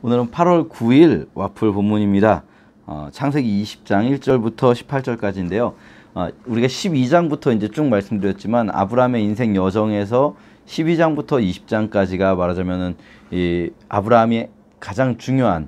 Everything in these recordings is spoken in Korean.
오늘은 8월 9일 와플 본문입니다. 창세기 20장 1절부터 18절까지인데요. 우리가 12장부터 이제 쭉 말씀드렸지만 아브라함의 인생 여정에서 12장부터 20장까지가 말하자면은 이 아브라함이 가장 중요한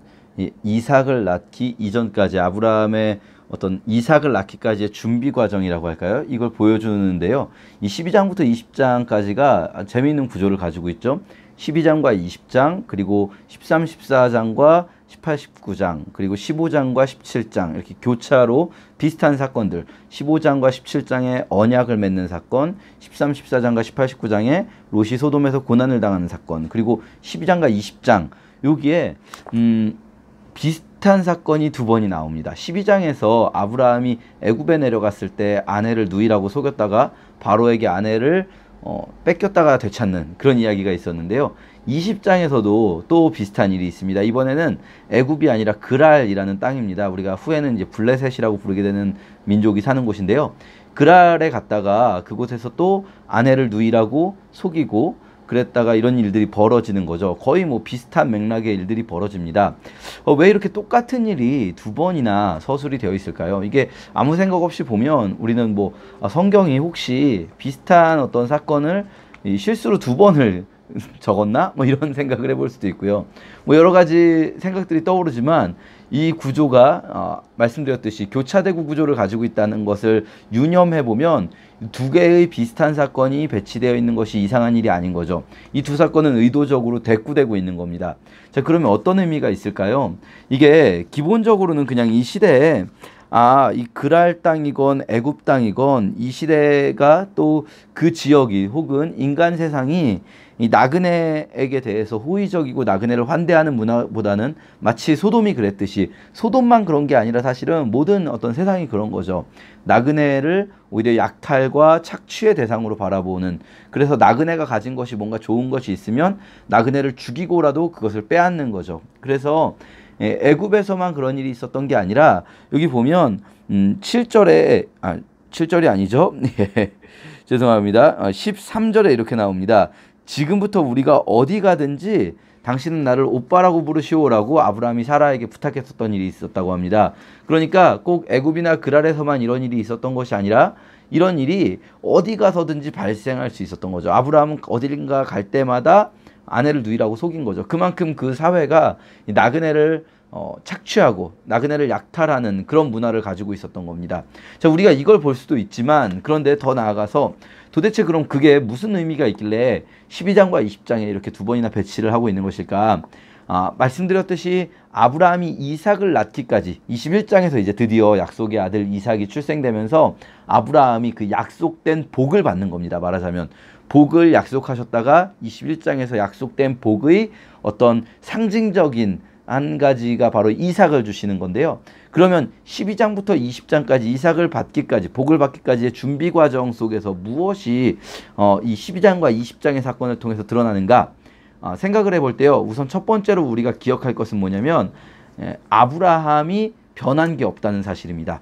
이삭을 낳기 이전까지 아브라함의 어떤 이삭을 낳기까지의 준비 과정이라고 할까요? 이걸 보여주는데요. 이 12장부터 20장까지가 재미있는 구조를 가지고 있죠. 12장과 20장, 그리고 13, 14장과 18, 19장, 그리고 15장과 17장 이렇게 교차로 비슷한 사건들, 15장과 17장에 언약을 맺는 사건, 13, 14장과 18, 19장에 롯이 소돔에서 고난을 당하는 사건, 그리고 12장과 20장 여기에 비슷한 사건이 두 번이 나옵니다. 12장에서 아브라함이 애굽에 내려갔을 때 아내를 누이라고 속였다가 바로에게 아내를 뺏겼다가 되찾는 그런 이야기가 있었는데요. 20장에서도 또 비슷한 일이 있습니다. 이번에는 애굽이 아니라 그랄이라는 땅입니다. 우리가 후에는 이제 블레셋이라고 부르게 되는 민족이 사는 곳인데요. 그랄에 갔다가 그곳에서 또 아내를 누이라고 속이고 그랬다가 이런 일들이 벌어지는 거죠. 거의 뭐 비슷한 맥락의 일들이 벌어집니다. 왜 이렇게 똑같은 일이 두 번이나 서술이 되어 있을까요? 이게 아무 생각 없이 보면 우리는 뭐 성경이 혹시 비슷한 어떤 사건을 실수로 두 번을 적었나? 뭐 이런 생각을 해볼 수도 있고요. 뭐 여러 가지 생각들이 떠오르지만 이 구조가 말씀드렸듯이 교차대구 구조를 가지고 있다는 것을 유념해 보면 두 개의 비슷한 사건이 배치되어 있는 것이 이상한 일이 아닌 거죠. 이 두 사건은 의도적으로 대꾸되고 있는 겁니다. 자, 그러면 어떤 의미가 있을까요? 이게 기본적으로는 그냥 이 시대에 이 그랄 땅이건 애굽 땅이건 이 시대가 또 그 지역이 혹은 인간 세상이 이 나그네에게 대해서 호의적이고 나그네를 환대하는 문화보다는 마치 소돔이 그랬듯이 소돔만 그런 게 아니라 사실은 모든 어떤 세상이 그런 거죠. 나그네를 오히려 약탈과 착취의 대상으로 바라보는, 그래서 나그네가 가진 것이 뭔가 좋은 것이 있으면 나그네를 죽이고라도 그것을 빼앗는 거죠. 그래서 애굽에서만 그런 일이 있었던 게 아니라 여기 보면 7절에 7절이 아니죠. 죄송합니다. 13절에 이렇게 나옵니다. 지금부터 우리가 어디 가든지 당신은 나를 오빠라고 부르시오라고 아브라함이 사라에게 부탁했었던 일이 있었다고 합니다. 그러니까 꼭 애굽이나 그랄에서만 이런 일이 있었던 것이 아니라 이런 일이 어디 가서든지 발생할 수 있었던 거죠. 아브라함은 어디인가 갈 때마다 아내를 누이라고 속인 거죠. 그만큼 그 사회가 나그네를 착취하고 나그네를 약탈하는 그런 문화를 가지고 있었던 겁니다. 자, 우리가 이걸 볼 수도 있지만 그런데 더 나아가서 도대체 그럼 그게 무슨 의미가 있길래 12장과 20장에 이렇게 두 번이나 배치를 하고 있는 것일까? 말씀드렸듯이 아브라함이 이삭을 낳기까지 21장에서 이제 드디어 약속의 아들 이삭이 출생되면서 아브라함이 그 약속된 복을 받는 겁니다. 말하자면 복을 약속하셨다가 21장에서 약속된 복의 어떤 상징적인 한 가지가 바로 이삭을 주시는 건데요. 그러면 12장부터 20장까지 이삭을 받기까지, 복을 받기까지의 준비 과정 속에서 무엇이 이 12장과 20장의 사건을 통해서 드러나는가 생각을 해볼 때요. 우선 첫 번째로 우리가 기억할 것은 뭐냐면 아브라함이 변한 게 없다는 사실입니다.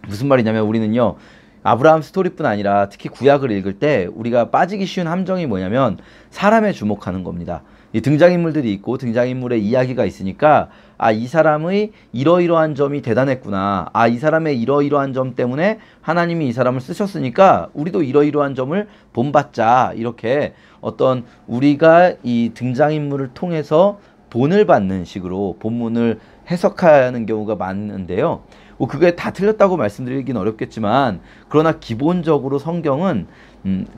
무슨 말이냐면 우리는요. 아브라함 스토리뿐 아니라 특히 구약을 읽을 때 우리가 빠지기 쉬운 함정이 뭐냐면 사람에 주목하는 겁니다. 이 등장인물들이 있고 등장인물의 이야기가 있으니까 이 사람의 이러이러한 점이 대단했구나. 이 사람의 이러이러한 점 때문에 하나님이 이 사람을 쓰셨으니까 우리도 이러이러한 점을 본받자. 이렇게 어떤 우리가 이 등장인물을 통해서 본을 받는 식으로 본문을 해석하는 경우가 많은데요. 그게 다 틀렸다고 말씀드리긴 어렵겠지만 그러나 기본적으로 성경은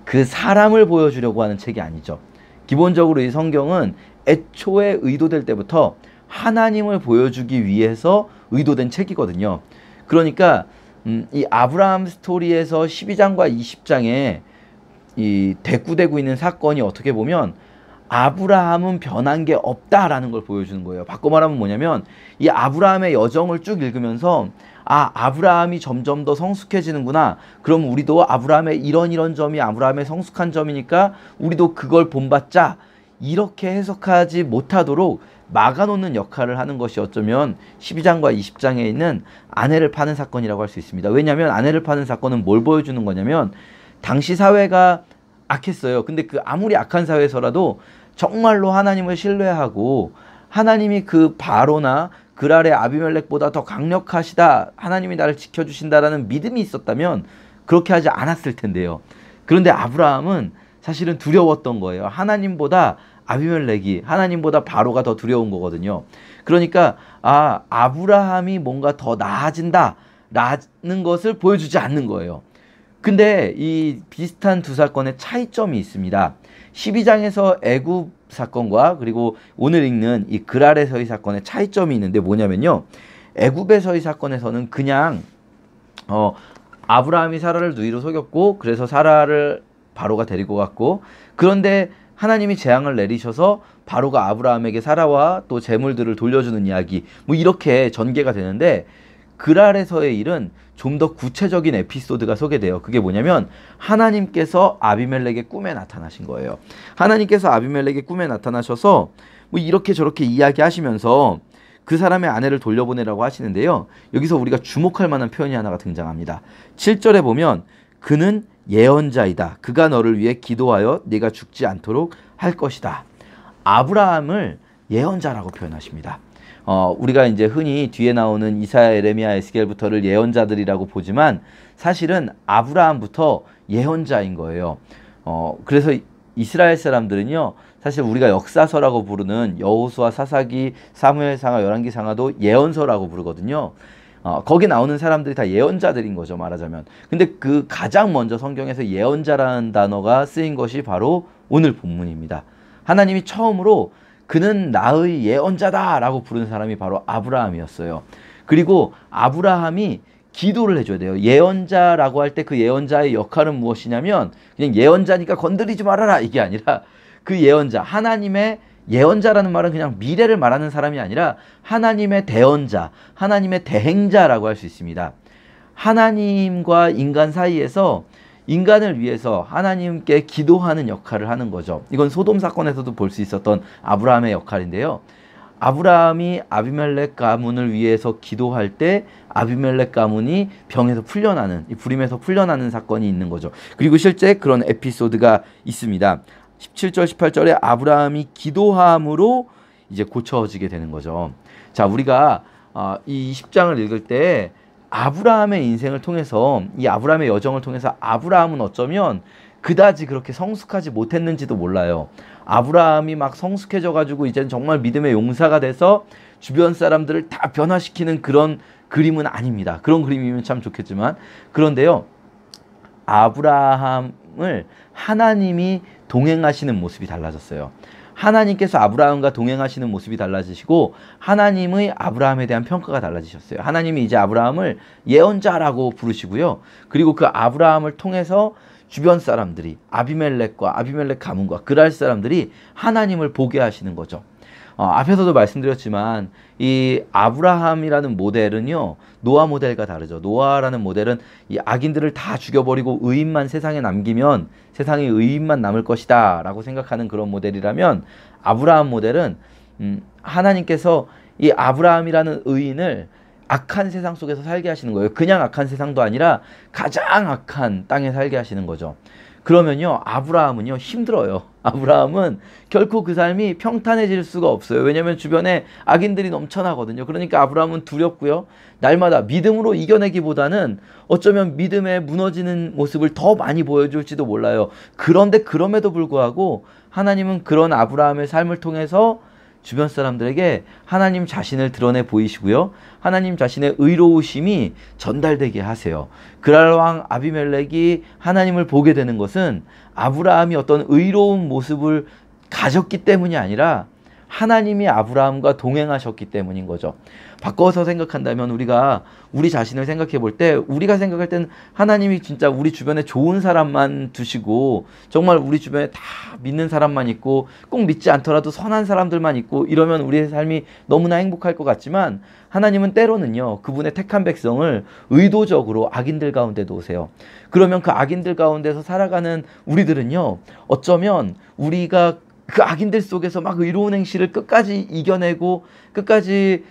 그 사람을 보여주려고 하는 책이 아니죠. 기본적으로 이 성경은 애초에 의도될 때부터 하나님을 보여주기 위해서 의도된 책이거든요. 그러니까 이 아브라함 스토리에서 12장과 20장에 이 대꾸되고 있는 사건이 어떻게 보면 아브라함은 변한 게 없다라는 걸 보여주는 거예요. 바꿔 말하면 뭐냐면 이 아브라함의 여정을 쭉 읽으면서 아브라함이 점점 더 성숙해지는구나. 그럼 우리도 아브라함의 이런 점이 아브라함의 성숙한 점이니까 우리도 그걸 본받자. 이렇게 해석하지 못하도록 막아놓는 역할을 하는 것이 어쩌면 12장과 20장에 있는 아내를 파는 사건이라고 할 수 있습니다. 왜냐하면 아내를 파는 사건은 뭘 보여주는 거냐면 당시 사회가 악했어요. 근데 그 아무리 악한 사회에서라도 정말로 하나님을 신뢰하고 하나님이 그 바로나 그랄의 아비멜렉보다 더 강력하시다, 하나님이 나를 지켜주신다라는 믿음이 있었다면 그렇게 하지 않았을 텐데요. 그런데 아브라함은 사실은 두려웠던 거예요. 하나님보다 아비멜렉이, 하나님보다 바로가 더 두려운 거거든요. 그러니까 아브라함이 뭔가 더 나아진다라는 것을 보여주지 않는 거예요. 근데 이 비슷한 두 사건의 차이점이 있습니다. 12장에서 애굽 사건과 그리고 오늘 읽는 이 그랄에서의 사건의 차이점이 있는데 뭐냐면요. 애굽에서의 사건에서는 그냥 아브라함이 사라를 누이로 속였고 그래서 사라를 바로가 데리고 갔고, 그런데 하나님이 재앙을 내리셔서 바로가 아브라함에게 사라와 또 재물들을 돌려주는 이야기, 뭐 이렇게 전개가 되는데, 그랄에서의 일은 좀 더 구체적인 에피소드가 소개돼요. 그게 뭐냐면 하나님께서 아비멜렉의 꿈에 나타나신 거예요. 하나님께서 아비멜렉의 꿈에 나타나셔서 뭐 이렇게 저렇게 이야기하시면서 그 사람의 아내를 돌려보내라고 하시는데요. 여기서 우리가 주목할 만한 표현이 하나가 등장합니다. 7절에 보면 그는 예언자이다. 그가 너를 위해 기도하여 네가 죽지 않도록 할 것이다. 아브라함을 예언자라고 표현하십니다. 우리가 이제 흔히 뒤에 나오는 이사야, 에레미야, 에스겔부터를 예언자들이라고 보지만 사실은 아브라함부터 예언자인 거예요. 그래서 이스라엘 사람들은요, 사실 우리가 역사서라고 부르는 여호수아, 사사기, 사무엘상하, 열왕기상하도 예언서라고 부르거든요. 거기 나오는 사람들이 다 예언자들인 거죠, 말하자면. 근데 그 가장 먼저 성경에서 예언자라는 단어가 쓰인 것이 바로 오늘 본문입니다. 하나님이 처음으로 그는 나의 예언자다 라고 부르는 사람이 바로 아브라함이었어요. 그리고 아브라함이 기도를 해줘야 돼요. 예언자라고 할 때 그 예언자의 역할은 무엇이냐면 그냥 예언자니까 건드리지 말아라 이게 아니라, 그 예언자, 하나님의 예언자라는 말은 그냥 미래를 말하는 사람이 아니라 하나님의 대언자, 하나님의 대행자라고 할 수 있습니다. 하나님과 인간 사이에서 인간을 위해서 하나님께 기도하는 역할을 하는 거죠. 이건 소돔 사건에서도 볼 수 있었던 아브라함의 역할인데요. 아브라함이 아비멜렉 가문을 위해서 기도할 때 아비멜렉 가문이 병에서 풀려나는, 이 불임에서 풀려나는 사건이 있는 거죠. 그리고 실제 그런 에피소드가 있습니다. 17절 18절에 아브라함이 기도함으로 이제 고쳐지게 되는 거죠. 자, 우리가 이 10장을 읽을 때 아브라함의 인생을 통해서, 이 아브라함의 여정을 통해서 아브라함은 어쩌면 그다지 그렇게 성숙하지 못했는지도 몰라요. 아브라함이 막 성숙해져 가지고 이제는 정말 믿음의 용사가 돼서 주변 사람들을 다 변화시키는 그런 그림은 아닙니다. 그런 그림이면 참 좋겠지만, 그런데요, 아브라함을 하나님이 동행하시는 모습이 달라졌어요. 하나님께서 아브라함과 동행하시는 모습이 달라지시고 하나님의 아브라함에 대한 평가가 달라지셨어요. 하나님이 이제 아브라함을 예언자라고 부르시고요. 그리고 그 아브라함을 통해서 주변 사람들이, 아비멜렉과 아비멜렉 가문과 그랄 사람들이 하나님을 보게 하시는 거죠. 앞에서도 말씀드렸지만 이 아브라함이라는 모델은요, 노아 모델과 다르죠. 노아라는 모델은 이 악인들을 다 죽여버리고 의인만 세상에 남기면 세상에 의인만 남을 것이다 라고 생각하는 그런 모델이라면, 아브라함 모델은 하나님께서 이 아브라함이라는 의인을 악한 세상 속에서 살게 하시는 거예요. 그냥 악한 세상도 아니라 가장 악한 땅에 살게 하시는 거죠. 그러면요, 아브라함은요 힘들어요. 아브라함은 결코 그 삶이 평탄해질 수가 없어요. 왜냐하면 주변에 악인들이 넘쳐나거든요. 그러니까 아브라함은 두렵고요, 날마다 믿음으로 이겨내기보다는 어쩌면 믿음에 무너지는 모습을 더 많이 보여줄지도 몰라요. 그런데 그럼에도 불구하고 하나님은 그런 아브라함의 삶을 통해서 주변 사람들에게 하나님 자신을 드러내 보이시고요, 하나님 자신의 의로우심이 전달되게 하세요. 그랄 왕 아비멜렉이 하나님을 보게 되는 것은 아브라함이 어떤 의로운 모습을 가졌기 때문이 아니라 하나님이 아브라함과 동행하셨기 때문인 거죠. 바꿔서 생각한다면 우리가 우리 자신을 생각해 볼 때, 우리가 생각할 때는 하나님이 진짜 우리 주변에 좋은 사람만 두시고 정말 우리 주변에 다 믿는 사람만 있고 꼭 믿지 않더라도 선한 사람들만 있고 이러면 우리의 삶이 너무나 행복할 것 같지만, 하나님은 때로는요 그분의 택한 백성을 의도적으로 악인들 가운데 놓으세요. 그러면 그 악인들 가운데서 살아가는 우리들은요, 어쩌면 우리가 그 악인들 속에서 막 의로운 행실을 끝까지 이겨내고 끝까지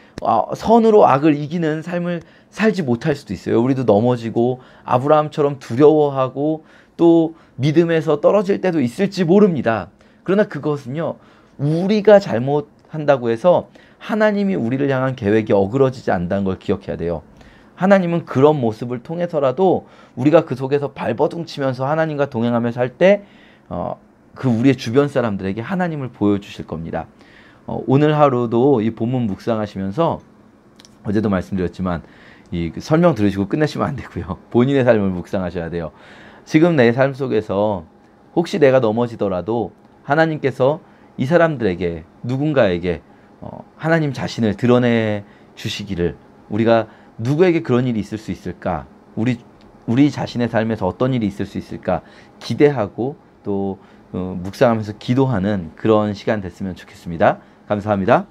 선으로 악을 이기는 삶을 살지 못할 수도 있어요. 우리도 넘어지고 아브라함처럼 두려워하고 또 믿음에서 떨어질 때도 있을지 모릅니다. 그러나 그것은요, 우리가 잘못한 한다고 해서 하나님이 우리를 향한 계획이 어그러지지 않는다는 걸 기억해야 돼요. 하나님은 그런 모습을 통해서라도 우리가 그 속에서 발버둥 치면서 하나님과 동행하며 살 때 그 우리의 주변 사람들에게 하나님을 보여주실 겁니다. 오늘 하루도 이 본문 묵상하시면서 어제도 말씀드렸지만 이 설명 들으시고 끝내시면 안 되고요. 본인의 삶을 묵상하셔야 돼요. 지금 내 삶 속에서 혹시 내가 넘어지더라도 하나님께서 이 사람들에게 누군가에게 하나님 자신을 드러내 주시기를, 우리가 누구에게 그런 일이 있을 수 있을까? 우리 자신의 삶에서 어떤 일이 있을 수 있을까? 기대하고 또 묵상하면서 기도하는 그런 시간 됐으면 좋겠습니다. 감사합니다.